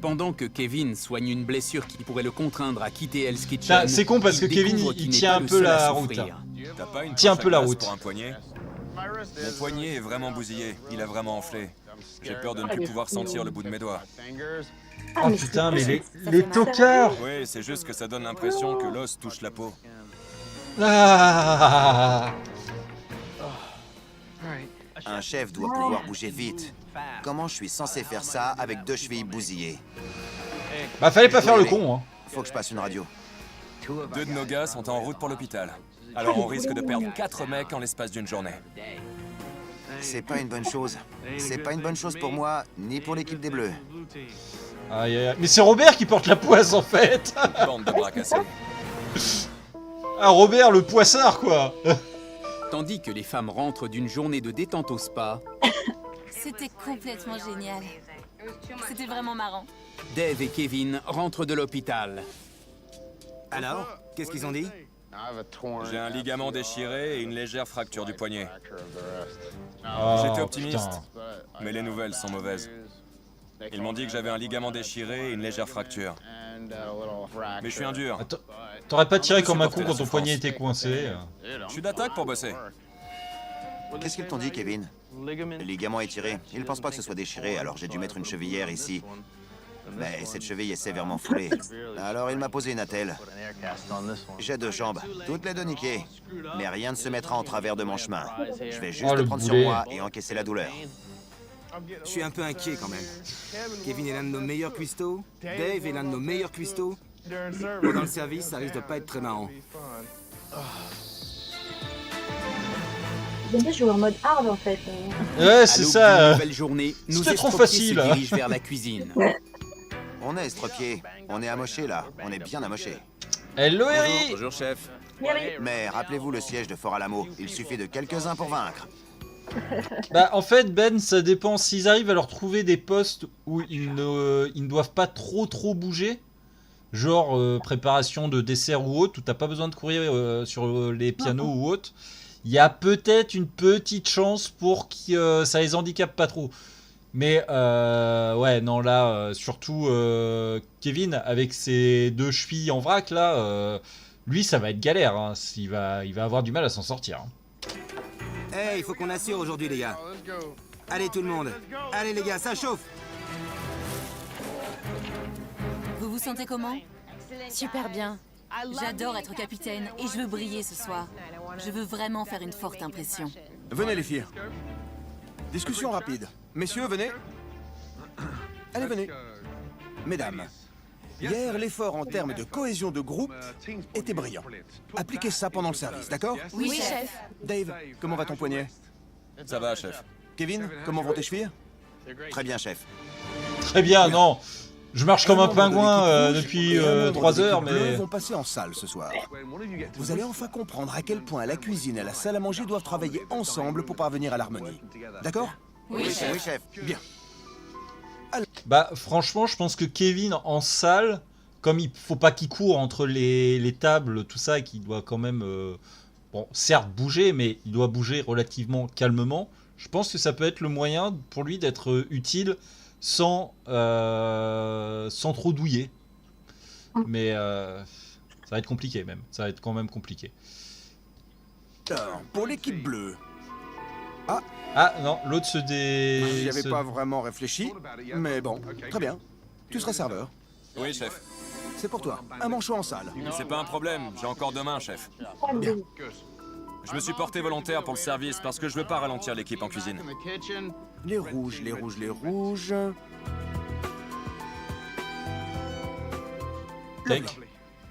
Pendant que Kevin soigne une blessure qui pourrait le contraindre à quitter Hell's Kitchen, Putain, c'est con parce que il Kevin, découvre il qu'il n'est tient pas un le peu seul à la souffrir. route. T'as pas une Tiens un poche peu à la glace route. pour un poignet? Mon poignet est vraiment bousillé. Il a vraiment enflé. J'ai peur de ne plus pouvoir sentir le bout de mes doigts. Ah, Oh mais putain, mais les Ça fait mal. tocards. Oui, c'est juste que ça donne l'impression que l'os touche la peau. Ah. Un chef doit pouvoir bouger vite. Comment je suis censé faire ça avec 2 chevilles bousillées? Bah fallait pas faire le con, hein. Faut que je passe une radio. 2 de nos gars sont en route pour l'hôpital. Alors on risque de perdre 4 mecs en l'espace d'une journée. C'est pas une bonne chose. C'est pas une bonne chose pour moi, ni pour l'équipe des Bleus. Aïe, aïe, aïe. Mais c'est Robert qui porte la poisse en fait. Bande de bras cassés. Ah Robert le poissard quoi. Tandis que les femmes rentrent d'une journée de détente au spa, C'était complètement génial. C'était vraiment marrant. Dave et Kevin rentrent de l'hôpital. Alors, qu'est-ce qu'ils ont dit? J'ai un ligament déchiré et une légère fracture du poignet. Oh, J'étais optimiste, putain. mais les nouvelles sont mauvaises. Ils m'ont dit que j'avais un ligament déchiré et une légère fracture. Mais je suis un dur. Attends, t'aurais pas tiré comme un con quand ton poignet était coincé. Je suis d'attaque pour bosser. Qu'est-ce qu'ils t'ont dit, Kevin? Le ligament est tiré. Ils pensent pas que ce soit déchiré, alors j'ai dû mettre une chevillère ici. Mais cette cheville est sévèrement foulée. Alors il m'a posé une attelle. J'ai 2 jambes, toutes les 2 niquées. Mais rien ne se mettra en travers de mon chemin. Je vais juste Oh, le le prendre sur boulet. moi et encaisser la douleur. Je suis un peu inquiet quand même. Kevin est l'un de nos meilleurs cuistots, Dave est l'un de nos meilleurs cuistots. Pendant le service, ça risque de pas être très marrant. J'aime bien jouer en mode hard en fait. Ouais À c'est l'aube ça. d'une nouvelle journée, nos c'était trop estropiés facile. se dirigent vers la cuisine. On est estropiés. On est amochés là. On est bien amochés. Hello Harry. Bonjour chef. Mais rappelez-vous le siège de Fort Alamo. Il suffit de quelques-uns pour vaincre. Bah en fait Ben ça dépend s'ils arrivent à leur trouver des postes où ils ne doivent pas trop bouger. Genre préparation de dessert ou autre, où t'as pas besoin de courir sur les pianos ou autre. Il y a peut-être une petite chance pour que ça les handicape pas trop. Mais ouais, non, là, surtout Kevin, avec ses 2 chevilles en vrac, là, lui, ça va être galère. Hein. Il va avoir du mal à s'en sortir. Hein. Hey, il faut qu'on assure aujourd'hui, les gars. Allez, tout le monde. Allez, les gars, ça chauffe. Vous vous sentez comment? Super bien. J'adore être capitaine et je veux briller ce soir. Je veux vraiment faire une forte impression. Venez les filles. Discussion rapide. Messieurs, venez. Allez, venez. Mesdames, hier, l'effort en termes de cohésion de groupe était brillant. Appliquez ça pendant le service, d'accord? Oui, chef. Dave, comment va ton poignet? Ça va chef. Kevin, comment vont tes chevilles? Très bien, chef. Très bien, non. Je marche comme un membre de pingouin l'équipe depuis rouge et un membre 3 de l'équipe heures, bleue mais... vont passer en salle ce soir. Vous allez enfin comprendre à quel point la cuisine et la salle à manger doivent travailler ensemble pour parvenir à l'harmonie. D'accord? Oui, chef. Bien. Bah franchement, je pense que Kevin en salle, comme il faut pas qu'il court entre les tables, tout ça, et qu'il doit quand même, bon, certes bouger, mais il doit bouger relativement calmement. Je pense que ça peut être le moyen pour lui d'être utile sans trop douiller. Mais ça va être compliqué même. Ça va être quand même compliqué. Alors, pour l'équipe bleue, Ah non, l'autre se dé... j'y avais se- pas vraiment réfléchi, mais bon, très bien. Tu seras serveur. Oui chef. C'est pour toi. Un manchot en salle. C'est pas un problème, j'ai encore demain chef. Bien. Je me suis porté volontaire pour le service parce que je veux pas ralentir l'équipe en cuisine. Les rouges, les rouges, les rouges. Take.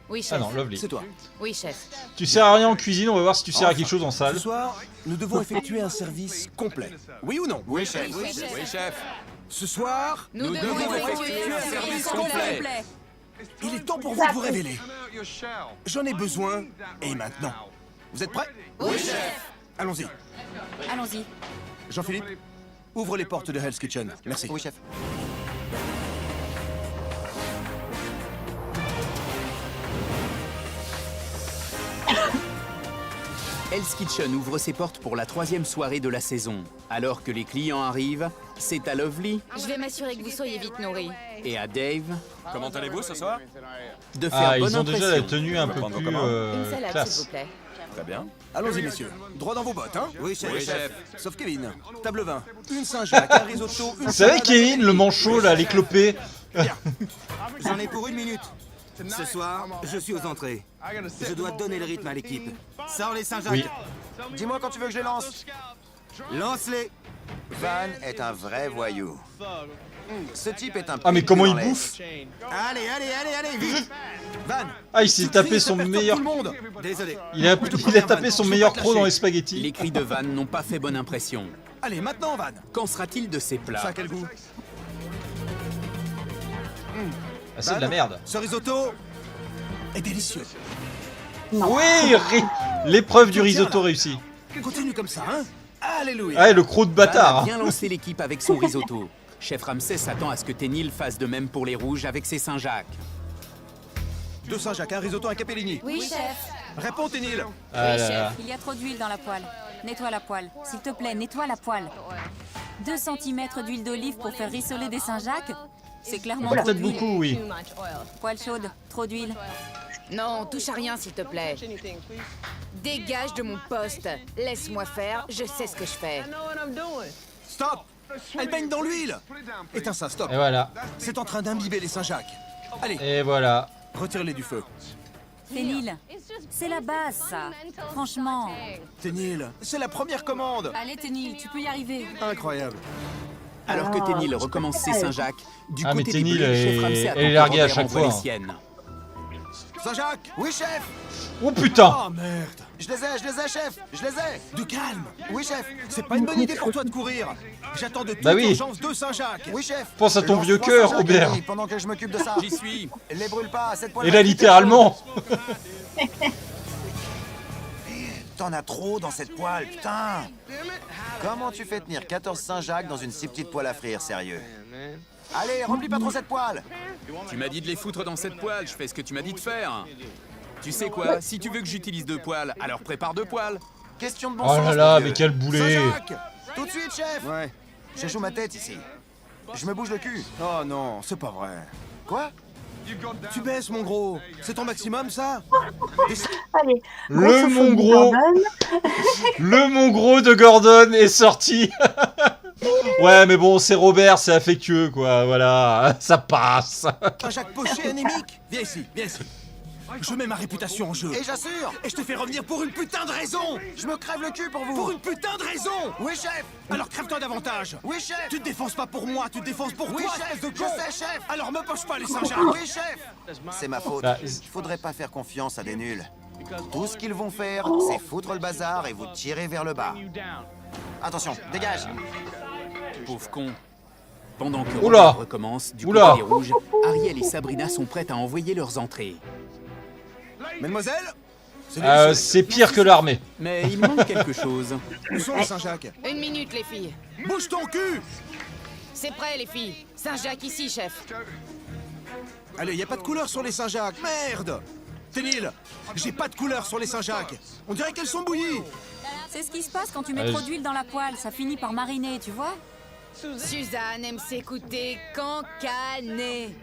Oui, chef. Ah non, Lovely. C'est toi. Oui, chef. Tu sers à rien en cuisine, on va voir si tu sers à Enfin, quelque chose en salle. Ce soir, nous devons effectuer un service complet. Oui ou non? Oui chef. Oui chef. Ce soir, Nous devons effectuer un service complet. il est temps pour vous de vous révéler. J'en ai besoin, et maintenant. Vous êtes prêts? Oui, chef. Allons-y. Allons-y. Jean-Philippe, ouvre les portes de Hell's Kitchen. Merci. Oui, chef. Hell's Kitchen ouvre ses portes pour la 3e soirée de la saison. Alors que les clients arrivent, c'est à Lovely Je vais m'assurer que vous soyez vite nourris. et à Dave Comment allez-vous ce soir? de faire Ah, bonne ils ont déjà la impression. tenue un peu prendre plus vos commandes. Une salade, s'il classe. vous plaît. Très bien. Allons-y, messieurs. Droit dans vos bottes, hein? Oui, chef. Oui, chef. Sauf Kevin. Table 20. Une Saint-Jacques, un risotto, une Vous savez salade, Kevin, le manchot là, l'éclopé. J'en ai pour 1 minute. Ce soir, je suis aux entrées. Je dois donner le rythme à l'équipe. Sors les Saint-Jacques. Oui. Dis-moi quand tu veux que je les lance. Lance-les. Van est un vrai voyou. Ce type est un Ah mais pute comment dans il l'Est. bouffe? Allez, vite! Van! Ah, il s'est tout de tapé suite, son ça perturbe meilleur. tout le monde. Désolé. Il a tapé son meilleur croc dans les Les spaghettis. cris de Van n'ont pas fait bonne impression. Allez, maintenant, Van! Qu'en sera-t-il de ces Ça plats? a quel goût? Ah, c'est de la merde. Ce risotto est délicieux. Oui, l'épreuve du risotto réussi. Continue comme ça, hein? Alléluia! Ah, et le croc de Van a bâtard. bien lancé l'équipe avec son risotto. Chef Ramsay s'attend à ce que Ténil fasse de même pour les rouges avec ses Saint-Jacques. 2 Saint-Jacques, un risotto, un capellini. Oui, chef. Réponds, Ténil! Ah là là. Il y a trop d'huile dans la poêle. Nettoie la poêle. S'il te plaît, nettoie la poêle. 2 cm d'huile d'olive pour faire rissoler des Saint-Jacques? C'est clairement trop Peut-être d'huile. beaucoup, oui. Poêle chaude, trop d'huile. Non, touche à rien, s'il te plaît. Dégage de mon poste. Laisse-moi faire, je sais ce que je fais. Stop! Elle baigne dans l'huile! Éteins ça, stop! Et voilà. C'est en train d'imbiber les Saint-Jacques. Allez, Et voilà. retire-les du feu. Ténil, c'est la base, ça. Franchement. Ténil, c'est la première commande! Allez, Ténil, tu peux y arriver. Incroyable. Alors que Ténil recommence ses Saint-Jacques, du Ah, mais côté des Ténil, bleus, Chef elle Ramsay est attend larguée que à Robert chaque envoie les fois. siennes. Saint-Jacques! Oui, chef. Oh putain. Oh merde! Je les ai, chef. Je les ai. Du calme! Oui, chef. C'est pas une bonne idée pour toi de courir! J'attends de toute Bah oui. urgence 2 Saint-Jacques! Oui, chef. Pense à ton Lance vieux 3 cœur, Saint-Jacques, Robert. Annie, pendant que je m'occupe de ça. J'y suis. Les brûle pas, cette poêle. Et là, littéralement. T'en as trop dans cette poêle, putain. Comment tu fais tenir 14 Saint-Jacques dans une si petite poêle à frire, sérieux? Allez, remplis pas trop cette poêle. Tu m'as dit de les foutre dans cette poêle, je fais ce que tu m'as dit de faire. Tu sais quoi, si tu veux que j'utilise 2 poêles, alors prépare 2 poêles. Question de bon Oh sens. là là, mon mais vieux. quel boulet. Saint-Jacques! Tout de suite, chef. Ouais. J'échoue ma tête ici. Je me bouge le cul. Oh non, c'est pas vrai. Quoi? Tu baisses, mon gros. C'est ton maximum, ça? Allez. Le grosse faute mon de gros. Gordon. Le mon gros de Gordon est sorti. Ouais, mais bon, c'est Robert, c'est affectueux, quoi. Voilà, ça passe. Un Jacques Poché anémique? Viens ici, viens ici. Je mets ma réputation en jeu. Et j'assure. Et je te fais revenir pour une putain de raison! Je me crève le cul pour vous. Pour une putain de raison! Oui, chef. Alors crève-toi davantage! Oui, chef. Tu te défonces pas pour moi, tu te défonces pour Oui, toi, chef. espèce de Je con! sais, chef. Alors me poche pas les Saint-Jacques! Oui, chef. C'est ma faute. Bah, Il faudrait pas faire confiance à des nuls. Tout ce qu'ils vont faire, c'est foutre le bazar et vous tirer vers le bas. Attention, dégage. Pauvre con. Pendant que Oula. Robert recommence, du Oula. côté des rouges, Ariel et Sabrina sont prêtes à envoyer leurs entrées. Mademoiselle? C'est C'est pire que l'armée. Mais il manque quelque chose. Où sont les Saint-Jacques? Une minute, les filles. Bouge ton cul! C'est prêt, les filles. Saint-Jacques ici, chef. Allez, y a pas de couleur sur les Saint-Jacques. Merde! Ténil, j'ai pas de couleur sur les Saint-Jacques. On dirait qu'elles sont bouillies. C'est ce qui se passe quand tu mets trop d'huile dans la poêle. Ça finit par mariner, tu vois? Suzanne aime s'écouter cancaner.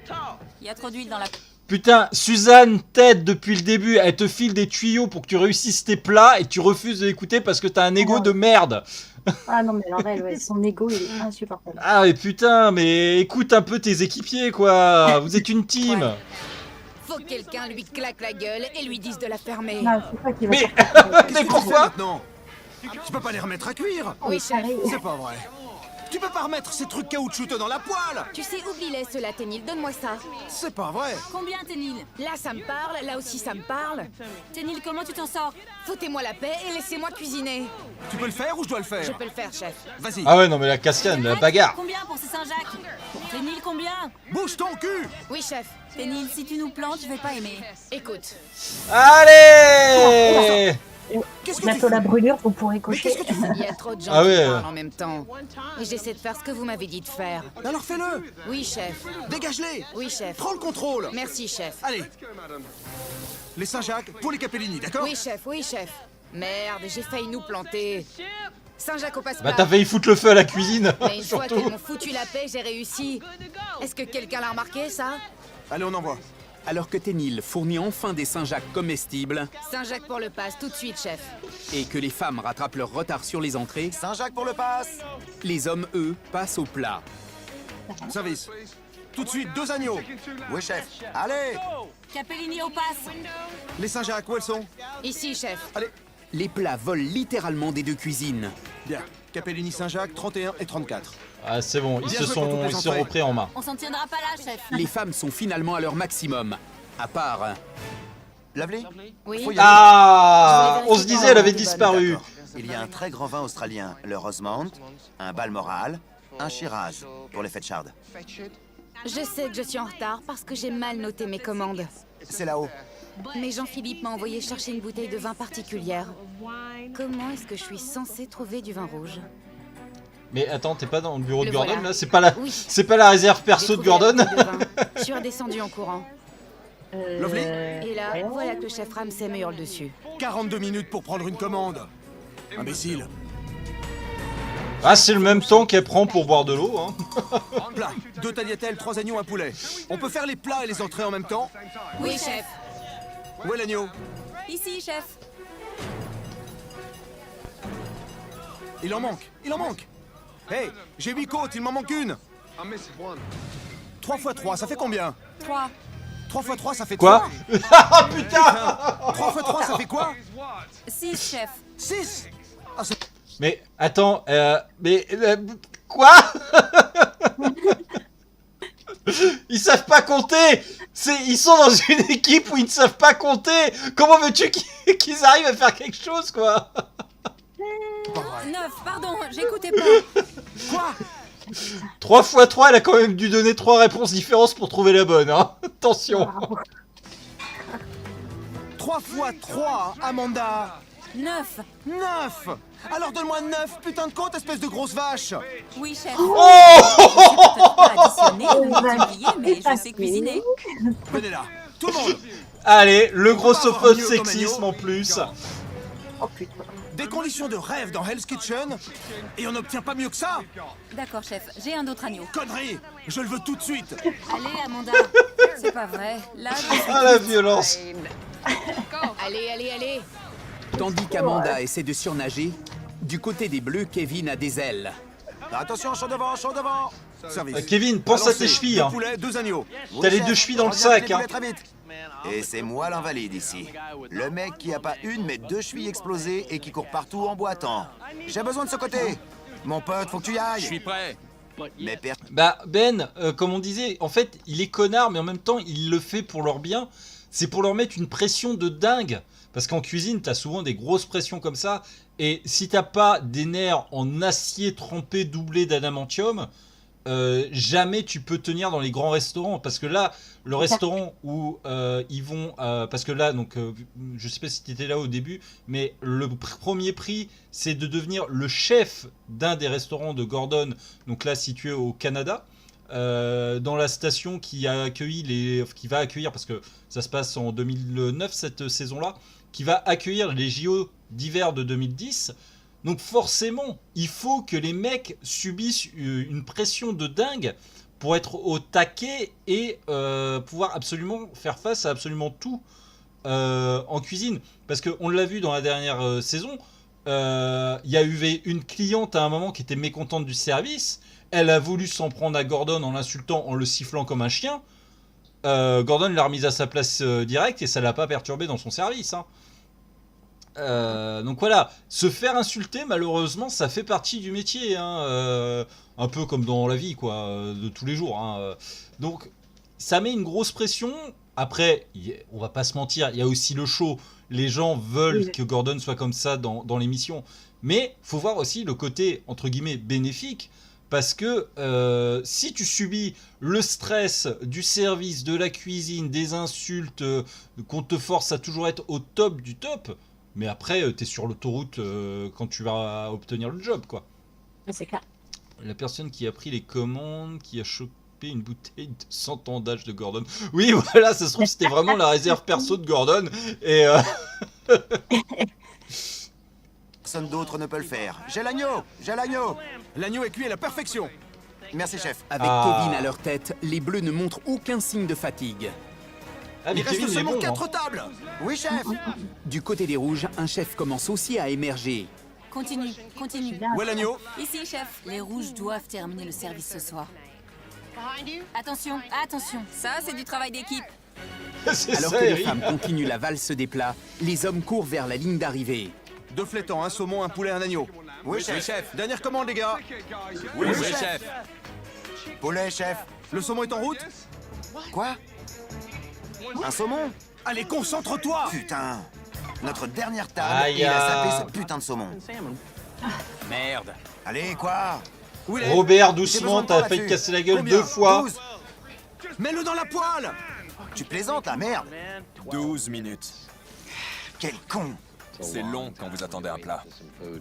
Il y a trop d'huile dans la... Putain, Suzanne t'aide depuis le début. Elle te file des tuyaux pour que tu réussisses tes plats et tu refuses de l'écouter parce que t'as un ego de merde. Ah non, mais alors elle, ouais, son ego, il est insupportable. Ah mais putain, mais écoute un peu tes équipiers, quoi. Vous êtes une team. Ouais. Faut que quelqu'un lui claque la gueule et lui dise de la fermer. Non, c'est pas qu'il va Mais- sortir. Qu'est-ce que tu pourquoi fais maintenant? Tu peux pas les remettre à cuire? Oui, chef. C'est pas vrai. Tu peux pas remettre ces trucs caoutchouteux dans la poêle? Tu sais, oublie-les, ceux-là, Ténil. Donne-moi ça. C'est pas vrai. Combien, Ténil? Là, ça me parle. Là aussi, ça me parle. Ténil, comment tu t'en sors? Foutez-moi la paix et laissez-moi cuisiner. Tu peux le faire ou je dois le Je faire? peux le faire, chef. Vas-y, Ah ouais, non mais la cascade, la bagarre. Combien pour ces Saint-Jacques? Ténil, combien? bouge ton cul! Oui, chef. Ténil, si tu nous plantes, je vais pas aimer. Écoute. Allez. Qu'est-ce que plateau la brûlure, vous pourrez Mais cocher. qu'est-ce que tu fais? Il y a trop de gens Ah qui ouais. parlent en même temps. Et j'essaie de faire ce que vous m'avez dit de faire. Alors fais-le. Oui, chef. Dégage-les. Oui, chef. Prends le contrôle. Merci, chef. Allez. Les Saint-Jacques pour les Capellini, d'accord? Oui, chef, oui, chef. Merde, j'ai failli nous planter. Saint-Jacques au Bah passe-plat. t'as failli foutre le feu à la cuisine, Mais une fois surtout. qu'ils m'ont foutu la paix, j'ai réussi. Est-ce que quelqu'un l'a remarqué, ça? Allez, on envoie. Alors que Ténil fournit enfin des Saint-Jacques comestibles Saint-Jacques pour le passe, tout de suite, chef. et que les femmes rattrapent leur retard sur les entrées, Saint-Jacques pour le pass. les hommes, eux, passent au plat. Service. Tout de suite, 2 agneaux. Oui, chef. Allez. Capellini au pass. Les Saint-Jacques, où elles sont? Ici, chef. Allez. Les plats volent littéralement des deux cuisines. Bien. Capellini Saint-Jacques, 31 et 34. Ah c'est bon, ils Bien se joué pour sont, toutes les ils sont entrées. repris en main. On s'en tiendra pas là, chef. Les femmes sont finalement à leur maximum. À part... Lovely. Oui. Faut y aller. Ah, on se disait elle avait disparu. D'accord. Il y a un très grand vin australien, le Rosemount, un Balmoral, un Shiraz pour les Fetchard. Je sais que je suis en retard parce que j'ai mal noté mes commandes. C'est là-haut. Mais Jean-Philippe m'a envoyé chercher une bouteille de vin particulière. Comment est-ce que je suis censée trouver du vin rouge? Mais attends, t'es pas dans le bureau de Le Gordon voilà. là? C'est pas la, Oui. c'est pas la réserve J'ai perso de trouvé la Gordon? bouteille de vin. Je suis redescendue en courant. Lovely. Et là, voilà que le chef Ramsay me hurle dessus. 42 minutes pour prendre une commande. Imbécile. Ah c'est le même temps qu'elle prend pour boire de l'eau, hein. Plat. 2 tagliatelles, 3 agneaux, un poulet. On peut faire les plats et les entrées en même temps? Oui, chef. Où est l'agneau? Ici, chef. Il en manque. Il en manque. Hé, j'ai 8 côtes, il m'en manque une. 3 x 3, ça fait combien? 3. 3 x 3, ça fait Quoi? 3. Ah putain! 3 x 3, ça fait quoi? 6, chef. 6. Ah, c'est... Mais attends, quoi? Ils savent pas compter! Ils sont dans une équipe où ils ne savent pas compter! Comment veux-tu qu'ils arrivent à faire quelque chose, quoi? 9, pardon, j'écoutais pas. Quoi? 3 x 3, elle a quand même dû donner 3 réponses différentes pour trouver la bonne, hein? Attention! 3 x 3, Amanda. 9. 9. Alors donne-moi 9 putain de côtes, espèce de grosse vache. Oui, chef. Oh! Peut-être pas additionner ou multiplier, mais je sais cuisiner. Venez là, tout le monde. Allez, le gros On va avoir sofa mieux sexisme comme en plus. Oh putain. Des conditions de rêve dans Hell's Kitchen, et on n'obtient pas mieux que ça. D'accord, chef, j'ai un autre agneau. Connerie, je le veux tout de suite. Allez, Amanda. C'est pas vrai. Là, je suis Ah la violence! Allez, allez, allez. Tandis qu'Amanda essaie de surnager, du côté des Bleus, Kevin a des ailes. Attention, champ devant, champ devant. Service. Kevin, pense à tes Lancez, chevilles, 2 hein. poulets, 2 agneaux. T'as les chef. 2 chevilles dans le Je reviens avec sac, les hein. poulets très vite. Et c'est moi l'invalide ici. Le mec qui a pas une mais 2 chevilles explosées et qui court partout en boitant. J'ai besoin de ce côté. Mon pote, faut que tu y ailles. Je suis prêt. Mais Bah Ben, comme on disait, en fait, il est connard, mais en même temps, il le fait pour leur bien. C'est pour leur mettre une pression de dingue. Parce qu'en cuisine, t'as souvent des grosses pressions comme ça. Et si t'as pas des nerfs en acier trempé doublé d'adamantium, jamais tu peux tenir dans les grands restaurants. Parce que là, le restaurant où ils vont... parce que là, donc, je sais pas si t'étais là au début, mais le premier prix, c'est de devenir le chef d'un des restaurants de Gordon, donc là situé au Canada. Dans la station qui a accueilli qui va accueillir, parce que ça se passe en 2009 cette saison-là, qui va accueillir les JO d'hiver de 2010. Donc forcément, il faut que les mecs subissent une pression de dingue pour être au taquet et pouvoir absolument faire face à absolument tout en cuisine. Parce qu'on l'a vu dans la dernière saison, il y a eu une cliente à un moment qui était mécontente du service. Elle a voulu s'en prendre à Gordon en l'insultant, en le sifflant comme un chien. Gordon l'a remise à sa place direct et ça l'a pas perturbé dans son service, hein. Donc voilà, se faire insulter, malheureusement, ça fait partie du métier, hein, un peu comme dans la vie, quoi, de tous les jours, hein. Donc ça met une grosse pression. Après, on va pas se mentir, il y a aussi le show. Les gens veulent que Gordon soit comme ça dans l'émission. Mais faut voir aussi le côté, entre guillemets, bénéfique. Parce que si tu subis le stress du service, de la cuisine, des insultes, qu'on te force à toujours être au top du top, Mais après, t'es sur l'autoroute quand tu vas obtenir le job, quoi. C'est clair. La personne qui a pris les commandes, qui a chopé une bouteille de 100 ans d'âge de Gordon. Oui, voilà, ça se trouve, c'était vraiment la réserve perso de Gordon. Et Personne d'autre ne peut le faire. J'ai l'agneau! J'ai l'agneau! L'agneau est cuit à la perfection. Merci, chef. Avec Ah. Kevin à leur tête, les Bleus ne montrent aucun signe de fatigue. ah, mais Il reste Kevin, il est seulement bon. 4 Hein. tables. Oui, chef! Du côté des Rouges, un chef commence aussi à émerger. Continue, continue. Où est l'agneau? Ici, chef. Les rouges doivent terminer le service ce soir. Attention, attention. Ça, c'est du travail d'équipe. C'est Alors ça, que les Eric. femmes continuent la valse des plats, les hommes courent vers la ligne d'arrivée. 2 flétans, un saumon, un poulet, un agneau. Oui, chef. Dernière commande, les gars. Oui, chef. Poulet, chef. Le saumon est en route? Quoi? Un saumon? Allez, concentre-toi! Putain! Notre dernière table, Aïe, il a ah. sapé ce putain de saumon. Merde. Allez, quoi? Où il est? Robert, J'ai doucement, besoin de t'as temps failli te là-dessus. casser la gueule Combien? 2 fois. 12. Mets-le dans la poêle! Tu plaisantes, la merde! 12 minutes. Quel con! C'est long quand vous attendez un plat.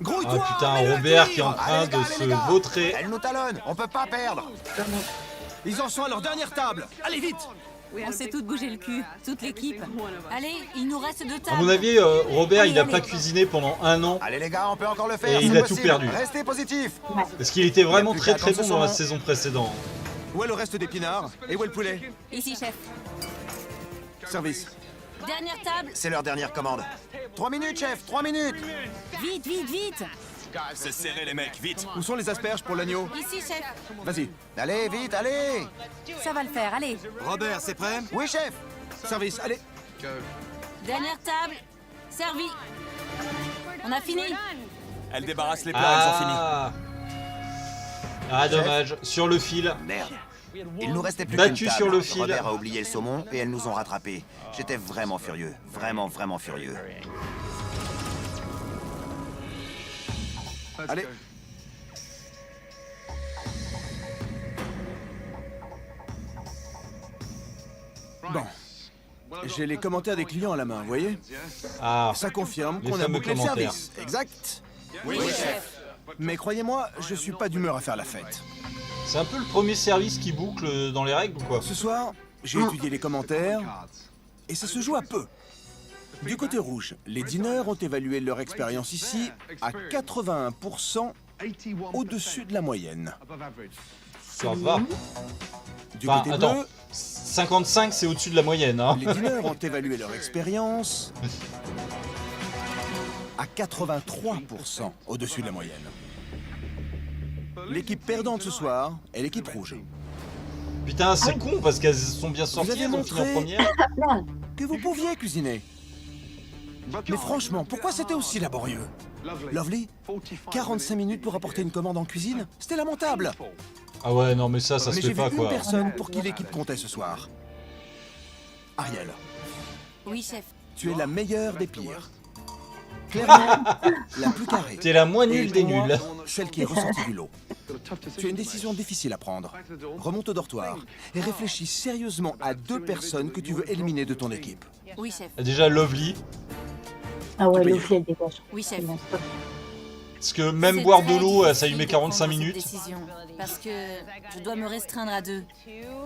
Grouille-toi! Ah putain, mets-le Robert tir. qui est en train Allez, les gars, de allez, se les gars. vautrer. Elle nous talonne, on peut pas perdre! Ils en sont à leur dernière table! Allez, vite! On s'est toutes bougé le cul, toute l'équipe. Allez, il nous reste 2 tables. À mon avis, Robert, Allez, il a allez. pas cuisiné pendant 1 an. Allez les gars, on peut encore le faire, Et c'est il a tout possible. perdu. Restez positif! Parce qu'il était vraiment plus très qu'à très bon attendre ce dans la saumon. saison précédente. Où est le reste des pinards? Et où est le poulet? Ici, chef. Service. Dernière table. C'est leur dernière commande. 3 minutes, chef, 3 minutes! Vite, vite, vite. C'est serré les mecs, vite. Où sont les asperges pour l'agneau? Ici, chef. Vas-y. Allez, vite, allez! Ça va le faire, allez. Robert, c'est prêt? Oui, chef! Service, allez. Dernière table. Servi. On a fini. Elle débarrasse les plats, elles ont fini. Ah, dommage. Sur le fil. Merde. Il nous restait plus Battu qu'une table. sur le fil. Robert a oublié le saumon et elles nous ont rattrapés. J'étais vraiment furieux. Vraiment, vraiment furieux. Allez. Bon. J'ai les commentaires des clients à la main, vous voyez? Ah, Ça confirme Les qu'on a fameux bouclé le commentaires. service. Exact. Oui, chef. Mais croyez-moi, je suis pas d'humeur à faire la fête. c'est un peu le premier service qui boucle dans les règles ou quoi? Ce soir, j'ai étudié les commentaires et ça se joue à peu. Du côté rouge, les dîneurs ont évalué leur expérience ici à 81% au-dessus de la moyenne. Ça va. Du Enfin, côté attends. bleu, 55, c'est au-dessus de la moyenne. Hein. les dîneurs ont évalué leur expérience à 83% au-dessus de la moyenne. L'équipe perdante ce soir est l'équipe rouge. Putain, c'est con parce qu'elles sont bien sorties, avez elles ont fini en montré- première. Que vous pouviez cuisiner. Mais franchement, pourquoi c'était aussi laborieux? Lovely, 45 minutes pour apporter une commande en cuisine? C'était lamentable. Ah ouais, non mais ça se Mais fait j'ai vu pas une quoi. personne pour qui l'équipe comptait ce soir. Ariel, Oui, chef. tu es la meilleure des pires. Clairement, la plus carrée. T'es la moins Et nulle des pour moi, nuls. celle qui est ressortie du lot. Tu as une décision difficile à prendre. Remonte au dortoir et réfléchis sérieusement à 2 personnes que tu veux éliminer de ton équipe. Oui, chef. Déjà Lovely, Ah ouais, peux le y filet dégage. Oui, chef. C'est bon, stop. parce que même C'est boire de très l'eau, ça difficile lui met de 45 prendre cette minutes. décision, parce que je dois me restreindre à 2.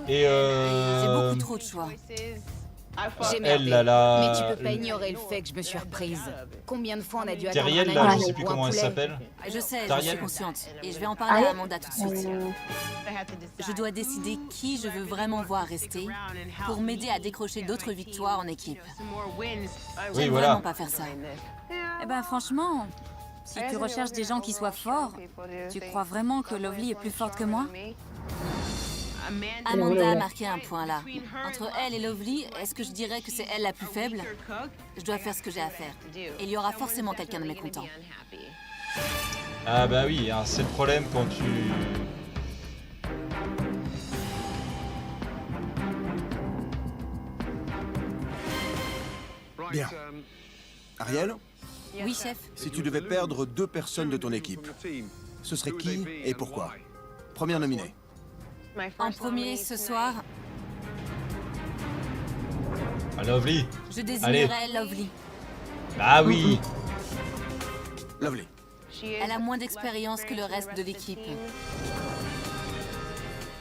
Et J'ai beaucoup trop de choix. J'ai elle, merdé. là, là, Mais tu peux pas ignorer le fait que je me suis reprise. Combien de fois on a dû attendre Teriel, un là, je agneau sais plus ou un comment elle poulet. s'appelle. Je sais, je Tariel. suis consciente. Et je vais en parler à Amanda tout de suite. Euh, Je dois décider qui je veux vraiment voir rester pour m'aider à décrocher d'autres victoires en équipe. Oui, J'aime voilà. vraiment pas faire ça. Eh ben franchement, si tu recherches des gens qui soient forts, tu crois vraiment que Lovely est plus forte que moi? Amanda a marqué un point là. Entre elle et Lovely, est-ce que je dirais que c'est elle la plus faible? Je dois faire ce que j'ai à faire. Et il y aura forcément quelqu'un de mécontent. Ah bah oui, hein, c'est le problème quand tu... Bien. Ariel, Oui, chef. si tu devais perdre 2 personnes de ton équipe, ce serait qui et pourquoi? Première nominée. En premier ce soir, Ah, Lovely. je désignerai Lovely. Ah oui. Lovely. Elle a moins d'expérience que le reste de l'équipe.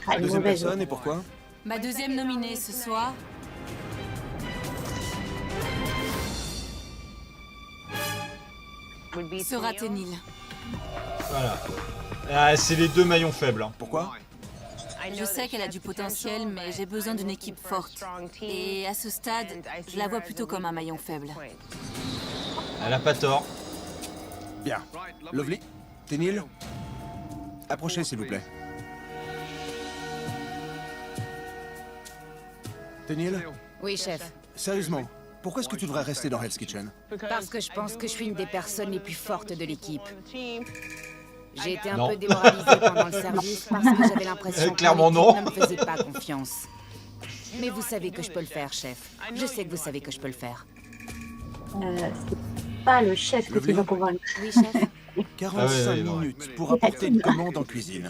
Ah, elle est Deuxième mauvaise. personne, et pourquoi? Ma deuxième nominée ce soir sera Ténil. Voilà. Ah, c'est les deux maillons faibles. Hein. Pourquoi? Je sais qu'elle a du potentiel, mais j'ai besoin d'une équipe forte. Et à ce stade, je la vois plutôt comme un maillon faible. Elle a pas tort. Bien. Lovely, Ténil, approchez s'il vous plaît. Ténil, Oui, chef. sérieusement, pourquoi est-ce que tu devrais rester dans Hell's Kitchen? Parce que je pense que je suis une des personnes les plus fortes de l'équipe. J'ai été un Non. peu démoralisée pendant le service parce que j'avais l'impression que Clairement l'équipe non. ne me faisait pas confiance. Mais vous savez que je peux le faire, chef. Je sais que vous savez que je peux le faire. C'est pas le chef que tu Lovely. vas convaincre. Oui, chef. 45 non. minutes pour apporter une commande en cuisine.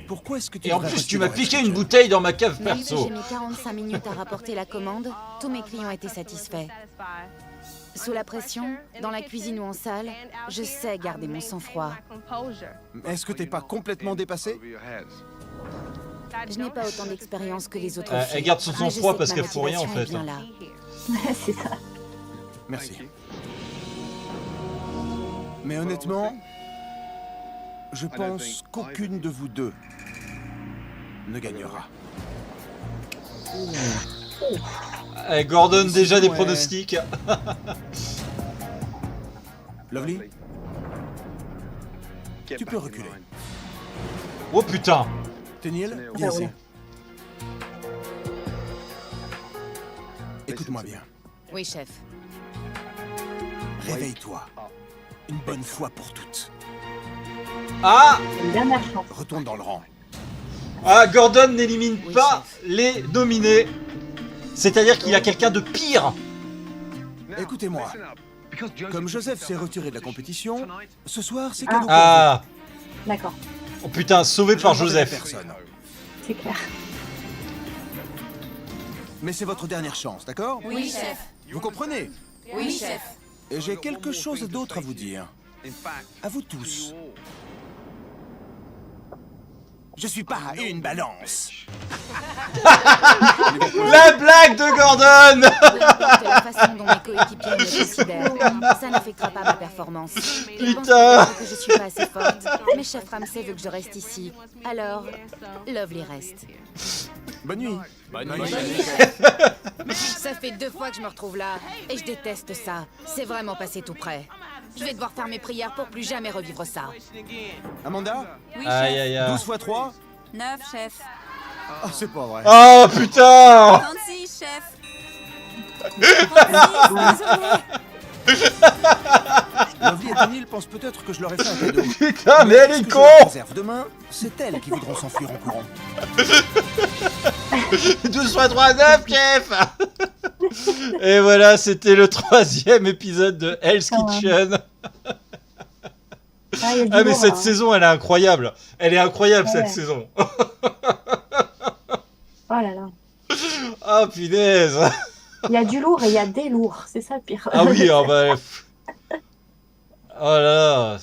Pourquoi est-ce que tu Et en devrais plus, rester tu m'as dans piqué Hell's une Kitchen? bouteille dans ma cave Malgré que perso. j'ai mis 45 minutes à rapporter la commande, tous mes clients étaient satisfaits. Sous la pression, dans la cuisine ou en salle, je sais garder mon sang-froid. Est-ce que t'es pas complètement dépassé? Je n'ai pas autant d'expérience que les autres Elle filles, garde son mais je sang-froid sais parce que ma qu'elle fout rien, en motivation est fait. bien là. Ouais, c'est ça. Merci. Mais honnêtement, je pense qu'aucune de vous deux ne gagnera. Eh, Gordon, déjà des Ouais. pronostics. Lovely, tu peux reculer. Oh putain. Ténil, viens Ah ici. ouais. Écoute-moi bien. Oui, chef. Réveille-toi. Une bonne fois pour toutes. Ah, Une dernière chance. Retourne dans le rang. ah, Gordon n'élimine Oui, pas chef. les nominés. C'est-à-dire qu'il y a quelqu'un de pire. Écoutez-moi. Comme Joseph s'est retiré de la compétition, ce soir c'est cadeau pour Ah. D'accord, Oh putain, sauvé vous. par Je ne reverrai Joseph. personne. c'est clair. Mais c'est votre dernière chance, d'accord? Oui, chef. Vous comprenez? Oui, chef. Et j'ai quelque chose d'autre à vous dire. À vous tous. Je suis pas une balance. La blague de Gordon. Peu importe la façon dont mes coéquipiers me considèrent, ça n'affectera pas ma performance. Ils pensent Putain. peut-être que je suis pas assez forte, mais chef Ramsay veut que je reste ici. Alors, Lovely reste. Bonne nuit. Ça fait 2 fois que je me retrouve là, et je déteste ça. C'est vraiment passé tout près. Je vais devoir faire mes prières pour plus jamais revivre ça. Amanda, Oui, Aïe chef. aïe aïe. 12 x 3? 9, chef. Ah, c'est pas vrai. Oh putain. 36, chef. Lovely et Ténil pensent peut-être que je leur ai fait un cadeau. Putain, mais elle ce est que con. je leur réserve demain, c'est elles qui voudront s'enfuir en courant. 12 x 3, 9, chef. Et voilà, c'était le 3e épisode de Hell's Kitchen. Ah, il y a du Ah mais lourd, cette hein. saison, elle est incroyable. Elle est incroyable, Ouais. cette saison. Oh là là. Oh punaise. Il y a du lourd et il y a des lourds, c'est ça le pire. Ah oui, oh bah... pff. Oh là là.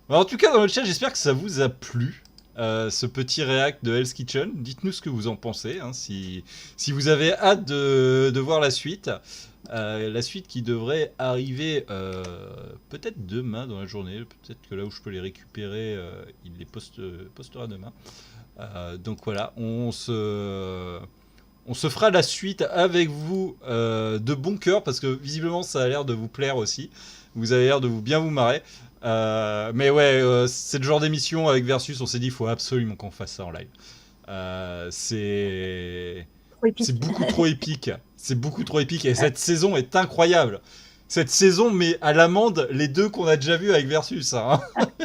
Bah, en tout cas, dans le chat, j'espère que ça vous a plu. Ce petit réact de Hell's Kitchen. Dites-nous ce que vous en pensez, hein, si vous avez hâte de voir la suite. La suite qui devrait arriver peut-être demain dans la journée. Peut-être que là où je peux les récupérer, il les postera demain. Donc voilà, on se fera la suite avec vous de bon cœur parce que visiblement ça a l'air de vous plaire aussi. Vous avez l'air de bien vous marrer. Mais ouais, c'est le genre d'émission avec Versus, on s'est dit il faut absolument qu'on fasse ça en live. C'est beaucoup trop épique. C'est beaucoup trop épique et cette saison est incroyable. Cette saison met à l'amende les deux qu'on a déjà vus avec Versus. Hein.